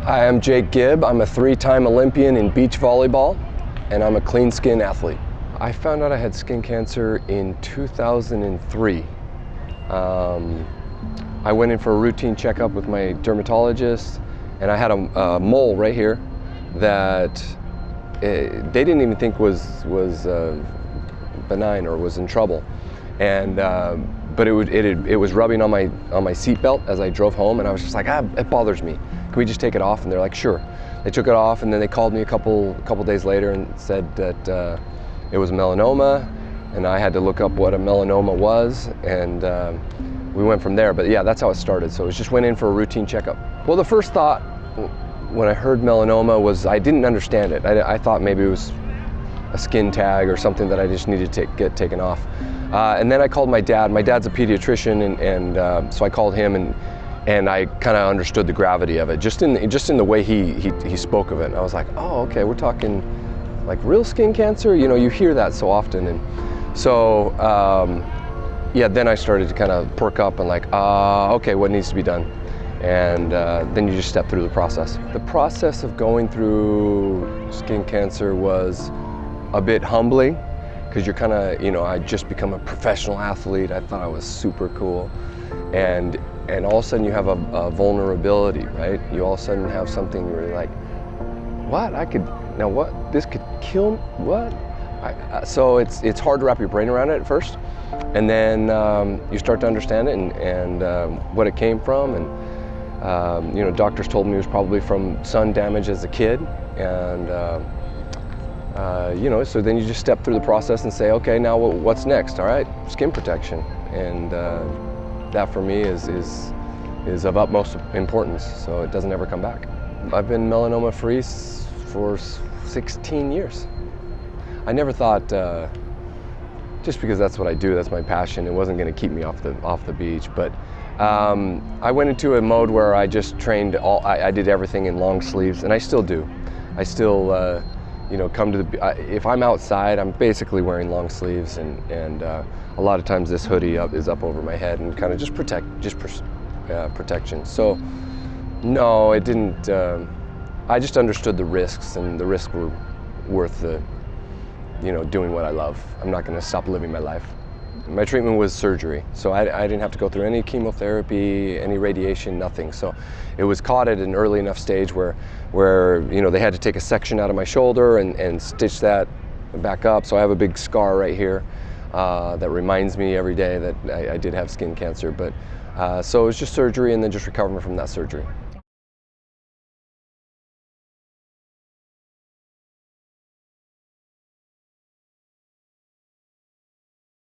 Hi, I'm Jake Gibb. I'm a 3-time Olympian in beach volleyball, and I'm a clean skin athlete. I found out I had skin cancer in 2003. I went in for a routine checkup with my dermatologist, and I had a mole right here that they didn't even think was benign or was in trouble, and but it was rubbing on my seat belt as I drove home, and I was just like, it bothers me. Can we just take it off? And they're like, sure. They took it off, and then they called me a couple days later and said that it was melanoma, and I had to look up what a melanoma was, and we went from there. But yeah, that's how it started. So it just went in for a routine checkup. Well, the first thought when I heard melanoma was I didn't understand it. I thought maybe it was a skin tag or something that I just needed to get taken off. And then I called my dad. My dad's a pediatrician, and so I called him, and I kind of understood the gravity of it, just in the way he spoke of it. And I was like, oh, okay, we're talking like real skin cancer. You know, you hear that so often, and so yeah. Then I started to kind of perk up and like, okay, what needs to be done? And then you just step through the process. The process of going through skin cancer was a bit humbling, because you're kind of, you know, I'd just become a professional athlete. I thought I was super cool, and all of a sudden you have a vulnerability, right? You all of a sudden have something where you're like, what? This could kill me? What? So it's hard to wrap your brain around it at first, and then you start to understand it and what it came from, and you know, doctors told me it was probably from sun damage as a kid, and you know, so then you just step through the process and say, okay, now what's next? All right, skin protection, and that for me is of utmost importance, so it doesn't ever come back. I've been melanoma free for 16 years. I never thought, just because that's what I do, that's my passion, it wasn't going to keep me off the beach. But I went into a mode where I just trained I did everything in long sleeves, and I still do. I still you know, come to if I'm outside, I'm basically wearing long sleeves, and a lot of times this hoodie is up over my head and kind of just protection. So no, it didn't. I just understood the risks, and the risks were worth you know, doing what I love. I'm not going to stop living my life. My treatment was surgery, so I didn't have to go through any chemotherapy, any radiation, nothing. So it was caught at an early enough stage where you know, they had to take a section out of my shoulder and stitch that back up. So I have a big scar right here that reminds me every day that I did have skin cancer. But so it was just surgery, and then just recovering from that surgery.